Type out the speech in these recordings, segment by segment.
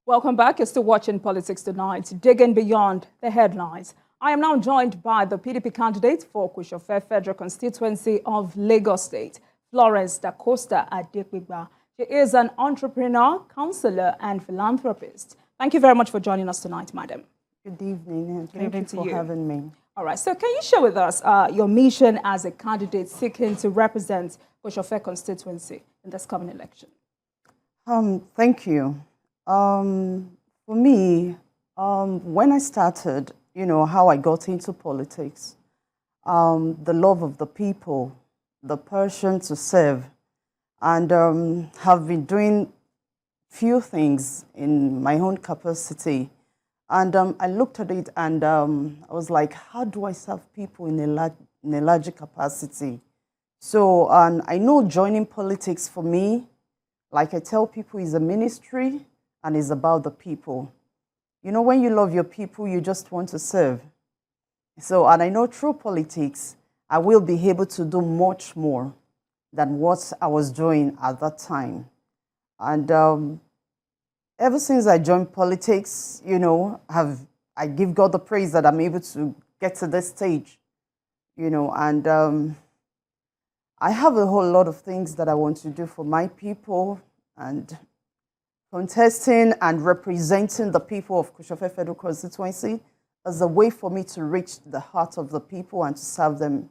Welcome back. You're still watching Politics Tonight, digging beyond the headlines. I am now joined by the PDP candidate for Kosofe Federal Constituency of Lagos State, Florence Da-Costa Adepegba. She is an entrepreneur, counselor, and philanthropist. Thank you very much for joining us tonight, madam. Good evening, and thank you for having me. All right, so can you share with us your mission as a candidate seeking to represent Kosofe constituency in this coming election? Thank you. For me, when I started, how I got into politics, the love of the people, the passion to serve, and have been doing few things in my own capacity. And I looked at it and I was like, how do I serve people in a larger capacity? So I know joining politics for me, like I tell people, is a ministry and is about the people. When you love your people, you just want to serve. So, and I know through politics, I will be able to do much more than what I was doing at that time. And ever since I joined politics, I give God the praise that I'm able to get to this stage, and I have a whole lot of things that I want to do for my people, and contesting and representing the people of Kosofe Federal Constituency as a way for me to reach the heart of the people and to serve them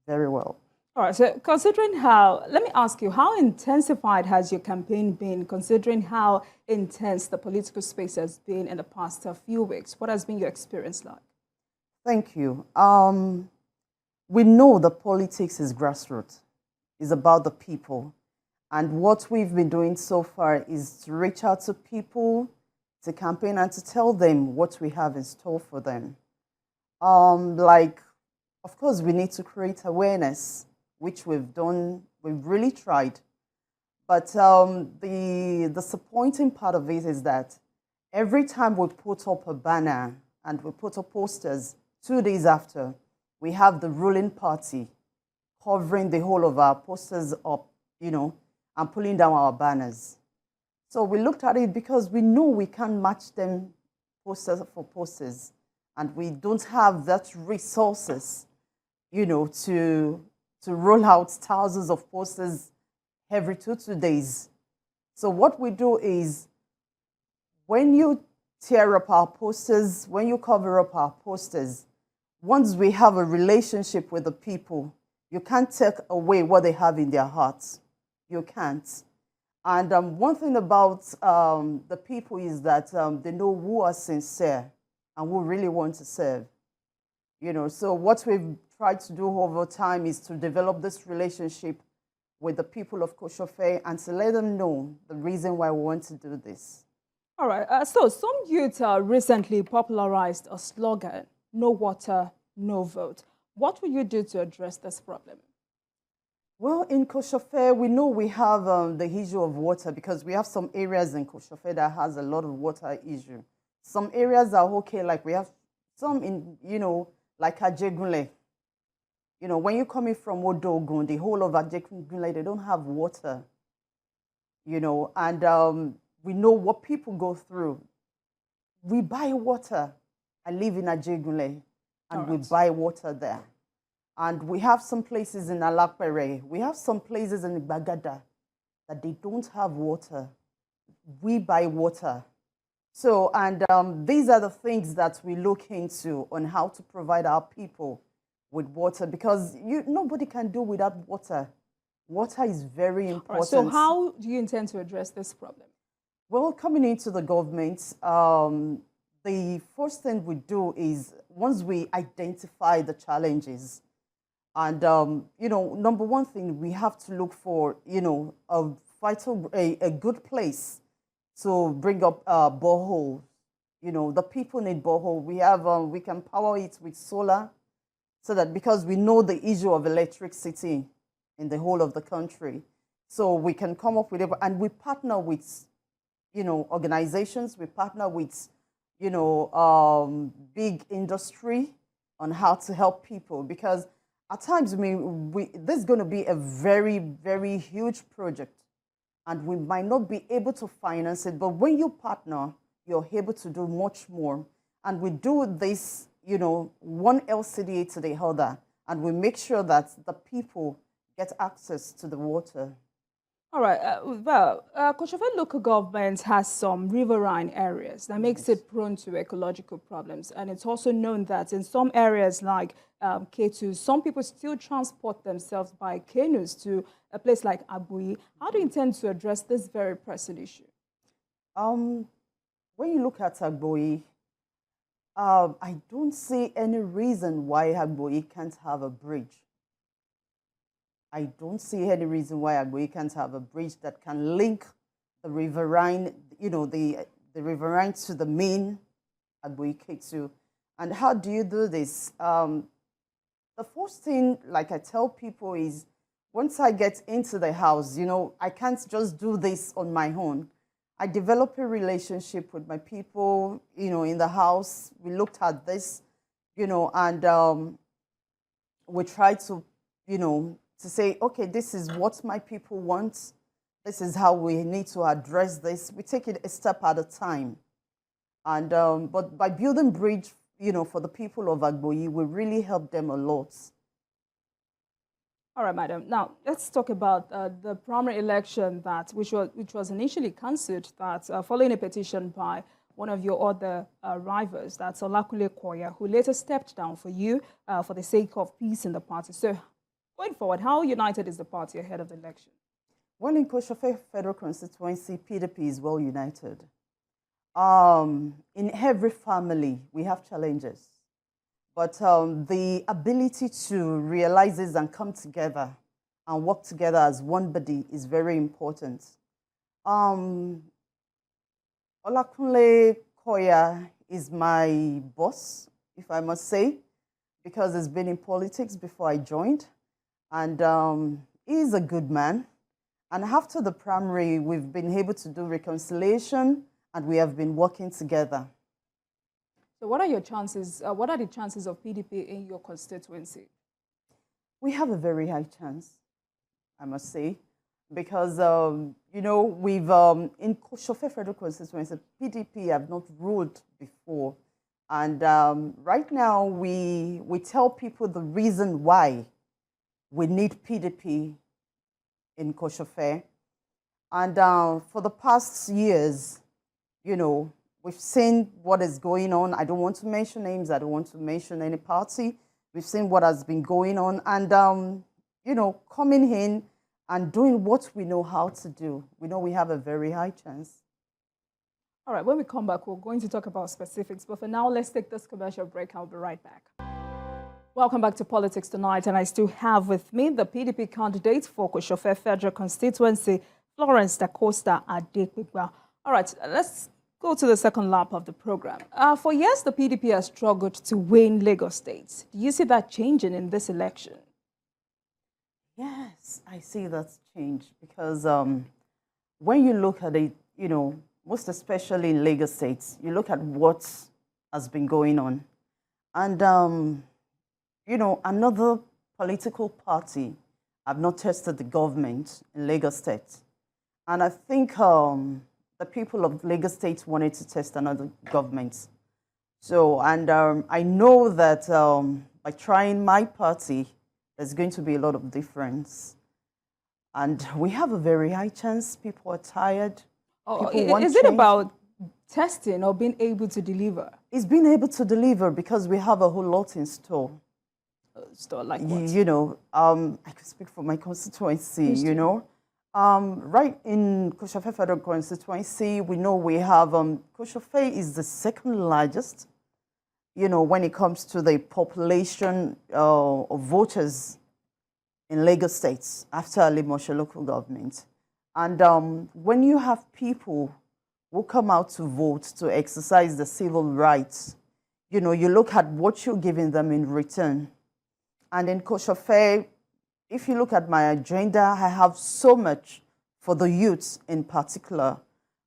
very well. All right, so considering let me ask you, how intensified has your campaign been, considering how intense the political space has been in the past few weeks? What has been your experience like? Thank you. We know that politics is grassroots. It's about the people. And what we've been doing so far is to reach out to people, to campaign, and to tell them what we have in store for them. Of course, we need to create awareness, which we've done, we've really tried. But the disappointing part of it is that every time we put up a banner and we put up posters, 2 days after, we have the ruling party covering the whole of our posters up, and pulling down our banners. So we looked at it because we know we can't match them posters for posters, and we don't have that resources, to roll out thousands of posters every two days. So what we do is, when you tear up our posters, when you cover up our posters, once we have a relationship with the people, you can't take away what they have in their hearts. You can't. And one thing about the people is that they know who are sincere and who really want to serve. So what we've tried to do over time is to develop this relationship with the people of Kosofe and to let them know the reason why we want to do this. All right. So some youth recently popularized a slogan, "No water, no vote." What will you do to address this problem? Well, in Kosofe, we know we have the issue of water because we have some areas in Kosofe that has a lot of water issue. Some areas are okay, like we have some in, like Ajegunle. When you're coming from Odogun, the whole of Ajegunle, they don't have water, and we know what people go through. We buy water. I live in Ajegunle, and we buy water there. And we have some places in Alakpere, we have some places in Bagada that they don't have water. We buy water. So, and these are the things that we look into on how to provide our people with water, because nobody can do without water. Water is very important. Right, so how do you intend to address this problem? Well, coming into the government, the first thing we do is, once we identify the challenges, and, number one thing, we have to look for, a good place to bring up borehole. The people need borehole. We can power it with solar, so that, because we know the issue of electricity in the whole of the country. So we can come up with it, and we partner with, organizations, we partner with, big industry on how to help people, because at times, this is going to be a very, very huge project. and we might not be able to finance it, but when you partner, you're able to do much more. And we do this, one LCDA to the other, and we make sure that the people get access to the water. All right. Kosofe local government has some riverine areas that makes it prone to ecological problems. And it's also known that in some areas like K2, some people still transport themselves by canoes to a place like Abui. How do you intend to address this very pressing issue? When you look at Abui, I don't see any reason why Abui can't have a bridge. I don't see any reason why Agui can't have a bridge that can link the riverine, the riverine to the main Agui K2. And how do you do this? The first thing, like I tell people, is once I get into the house, I can't just do this on my own. I develop a relationship with my people, in the house. We looked at this, and we try to, to say, okay, this is what my people want. This is how we need to address this. We take it a step at a time. And but by building bridge, for the people of Agboyi, we really help them a lot. All right, madam. Now, let's talk about the primary election which was initially cancelled, following a petition by one of your other rivals, that's Olakule Koya, who later stepped down for you for the sake of peace in the party. So, going forward, how united is the party ahead of the election? Well, in Kosofe Federal Constituency, PDP is well united. In every family, we have challenges. But the ability to realize this and come together and work together as one body is very important. Olakunle Koya is my boss, if I must say, because he's been in politics before I joined. And he's a good man. And after the primary, we've been able to do reconciliation, and we have been working together. So what are your chances? What are the chances of PDP in your constituency? We have a very high chance, I must say, because, we've, in Kosofe Federal Constituency, PDP have not ruled before. And right now, we tell people the reason why we need PDP in Kosofe. And for the past years, we've seen what is going on. I don't want to mention names. I don't want to mention any party. We've seen what has been going on. And, coming in and doing what we know how to do. We know we have a very high chance. All right, when we come back, we're going to talk about specifics. But for now, let's take this commercial break. I'll be right back. Welcome back to Politics Tonight. And I still have with me the PDP candidate for Kosofe Federal Constituency, Florence Da-Costa Adepegba. All right, let's go to the second lap of the program. For years, the PDP has struggled to win Lagos State. Do you see that changing in this election? Yes, I see that change because when you look at it, most especially in Lagos State, you look at what has been going on. And, another political party have not tested the government in Lagos State. And I think the people of Lagos State wanted to test another government. So, and I know that by trying my party, there's going to be a lot of difference. And we have a very high chance. People are tired. Is it about testing or being able to deliver? It's being able to deliver because we have a whole lot in store. Store like what? I could speak for my constituency, right in Kosofe Federal Constituency, we know we have, Kosofe is the second largest, when it comes to the population of voters in Lagos State after Alimosho local government. And when you have people who come out to vote to exercise the civil rights, you look at what you're giving them in return. And in Kosofe, if you look at my agenda, I have so much for the youths in particular.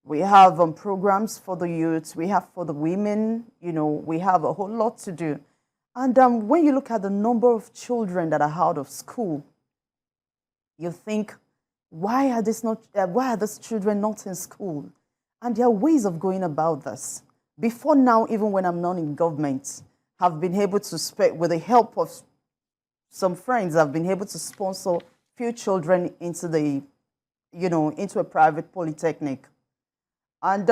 We have programs for the youths, we have for the women, we have a whole lot to do. And when you look at the number of children that are out of school, you think Why are these children not in school? And there are ways of going about this. Before now, even when I'm not in government, have been able to with the help of some friends, I've been able to sponsor few children into into a private polytechnic. And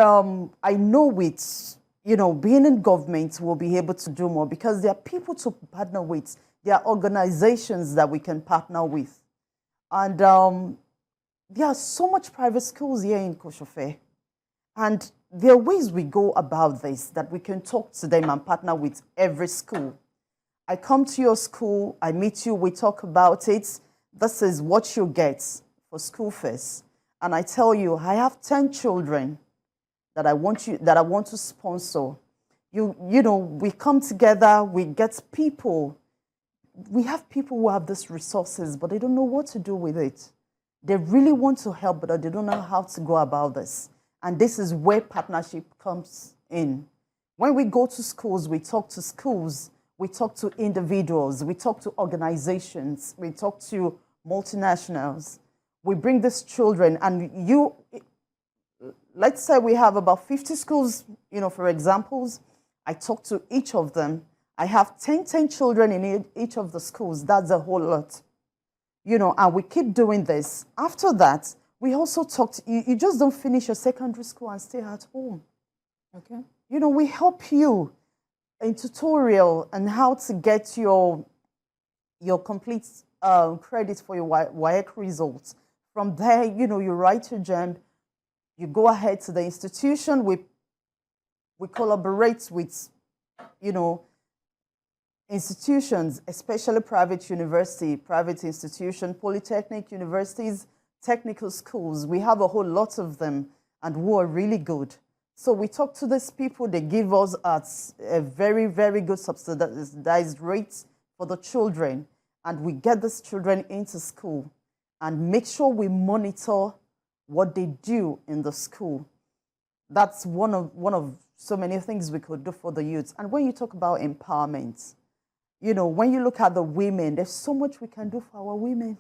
I know with, being in government, we'll be able to do more because there are people to partner with. There are organizations that we can partner with. And there are so much private schools here in Kosofe. And there are ways we go about this that we can talk to them and partner with every school. I come to your school, I meet you, we talk about it. This is what you get for school fees. And I tell you, I have 10 children that I want to sponsor. We come together, we get people. We have people who have these resources, but they don't know what to do with it. They really want to help, but they don't know how to go about this. And this is where partnership comes in. When we go to schools, we talk to individuals, we talk to organizations, we talk to multinationals. We bring these children, and let's say we have about 50 schools, for examples. I talk to each of them. I have 10 children in each of the schools. That's a whole lot. And we keep doing this. After that, we also you just don't finish your secondary school and stay at home. Okay. We help you in tutorial on how to get your complete credit for your WAEC results. From there, you write your JAMB, you go ahead to the institution. We collaborate with, institutions, especially private university, private institution, polytechnic universities, technical schools. We have a whole lot of them and who are really good. So we talk to these people, they give us a very, very good subsidized rate for the children. And we get these children into school and make sure we monitor what they do in the school. That's one of so many things we could do for the youth. And when you talk about empowerment, when you look at the women, there's so much we can do for our women.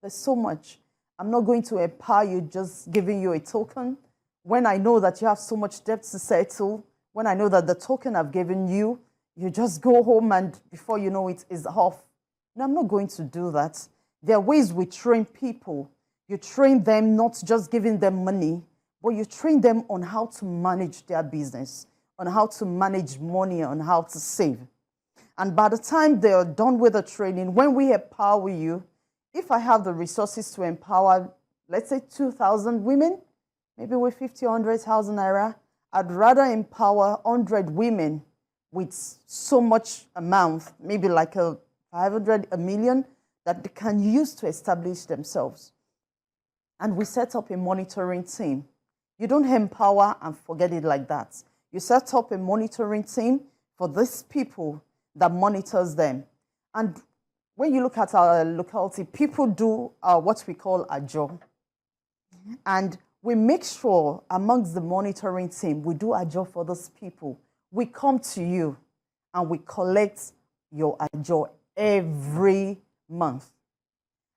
There's so much. I'm not going to empower you just giving you a token. When I know that you have so much debt to settle, when I know that the token I've given you, you just go home and before you know it is off. No, I'm not going to do that. There are ways we train people. You train them not just giving them money, but you train them on how to manage their business, on how to manage money, on how to save. And by the time they are done with the training, when we empower you, if I have the resources to empower, let's say 2,000 women, maybe with 50, 100,000 naira, I'd rather empower 100 women with so much amount, maybe like 500, a million, that they can use to establish themselves. And we set up a monitoring team. You don't empower and forget it like that. You set up a monitoring team for these people that monitors them. And when you look at our locality, people do what we call a job. And we make sure amongst the monitoring team, we do a job for those people. We come to you and we collect your ajo every month.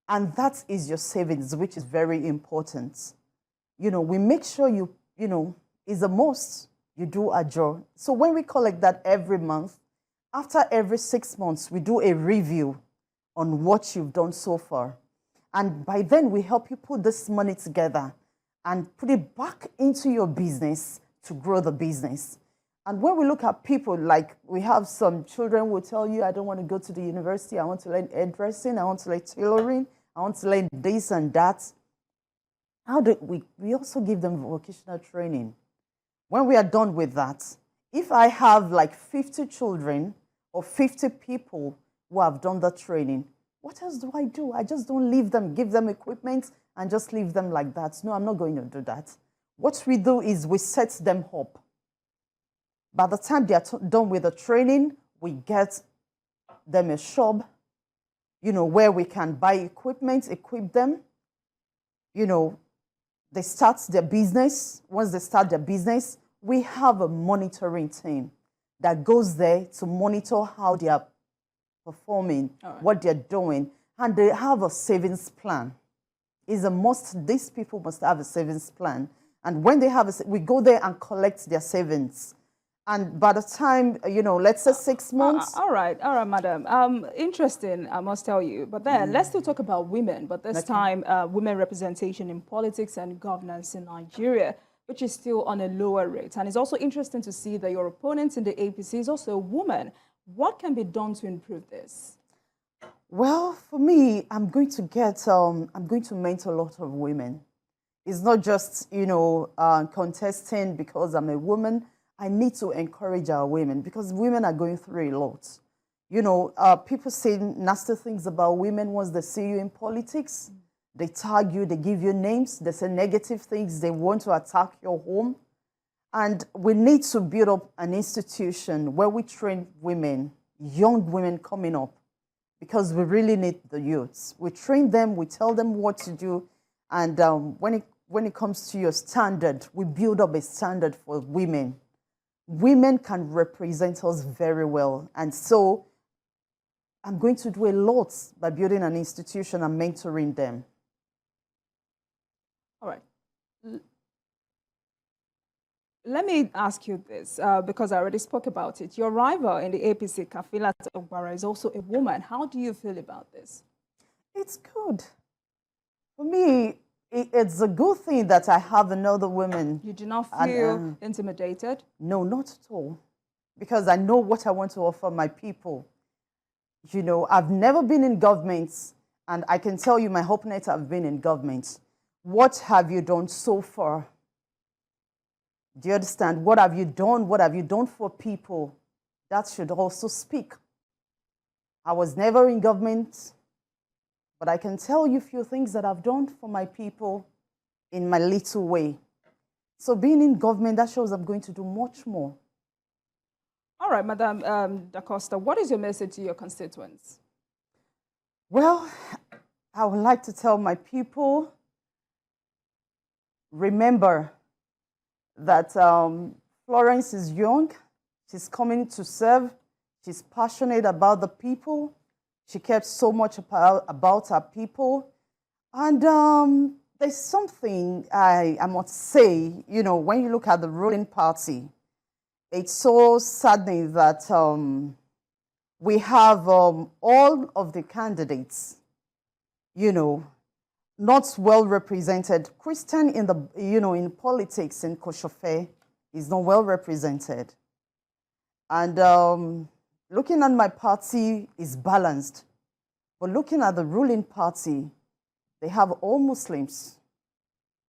And that is your savings, which is very important. We make sure is a must. You do a job. So when we collect that every month, after every 6 months, we do a review on what you've done so far. And by then, we help you put this money together and put it back into your business to grow the business. And when we look at people, like we have some children who will tell you, I don't want to go to the university. I want to learn hairdressing. I want to learn tailoring. I want to learn this and that. How do we also give them vocational training? When we are done with that, if I have like 50 children or 50 people who have done the training, what else do? I just don't leave them, give them equipment and just leave them like that. No, I'm not going to do that. What we do is we set them up. By the time they are done with the training, we get them a shop, where we can buy equipment, equip them. They start their business. Once they start their business, we have a monitoring team that goes there to monitor how they are performing, what they're doing, and they have a savings plan. It's a must. These people must have a savings plan. And when they have we go there and collect their savings. And by the time, let's say 6 months. All right, madam. Interesting, I must tell you. But then let's still talk about women, but this time women representation in politics and governance in Nigeria, which is still on a lower rate. And it's also interesting to see that your opponent in the APC is also a woman. What can be done to improve this? Well, for me, I'm going to mentor a lot of women. It's not just, contesting because I'm a woman. I need to encourage our women because women are going through a lot. People say nasty things about women once they see you in politics. They tag you, they give you names, they say negative things, they want to attack your home. And we need to build up an institution where we train women, young women coming up, because we really need the youths. We train them, we tell them what to do, and when it comes to your standard, we build up a standard for women. Women can represent us very well, and so I'm going to do a lot by building an institution and mentoring them. All right. Let me ask you this, because I already spoke about it. Your rival in the APC, Florence Da-Costa, is also a woman. How do you feel about this? It's good. For me, it's a good thing that I have another woman. You do not feel intimidated? No, not at all. Because I know what I want to offer my people. I've never been in government, and I can tell you my opponents have been in government. What have you done so far? Do you understand? What have you done? What have you done for people? That should also speak. I was never in government, but I can tell you a few things that I've done for my people in my little way. So being in government, that shows I'm going to do much more. All right, Madam Da-Costa, what is your message to your constituents? Well, I would like to tell my people, remember that Florence is young, she's coming to serve, she's passionate about the people, she cares so much about her people. And there's something I must say, when you look at the ruling party, it's so saddening that we have all of the candidates, not well represented. Christian in the, in politics in Kosofe is not well represented. And looking at my party is balanced. But looking at the ruling party, they have all Muslims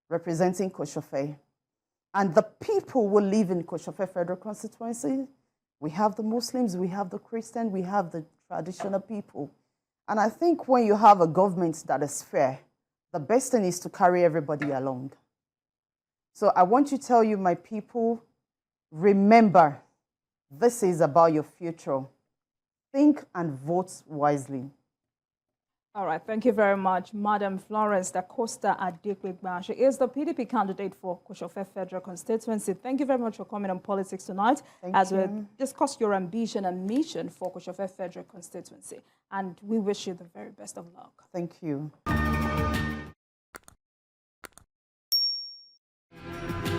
representing Kosofe. And the people who live in Kosofe Federal Constituency, we have the Muslims, we have the Christian, we have the traditional people. And I think when you have a government that is fair, the best thing is to carry everybody along. So I want to tell you, my people, remember, this is about your future. Think and vote wisely. All right, thank you very much, Madam Florence Da-Costa Adepegba. She is the PDP candidate for Kosofe Federal Constituency. Thank you very much for coming on Politics Tonight as we discuss your ambition and mission for Kosofe Federal Constituency. And we wish you the very best of luck. Thank you.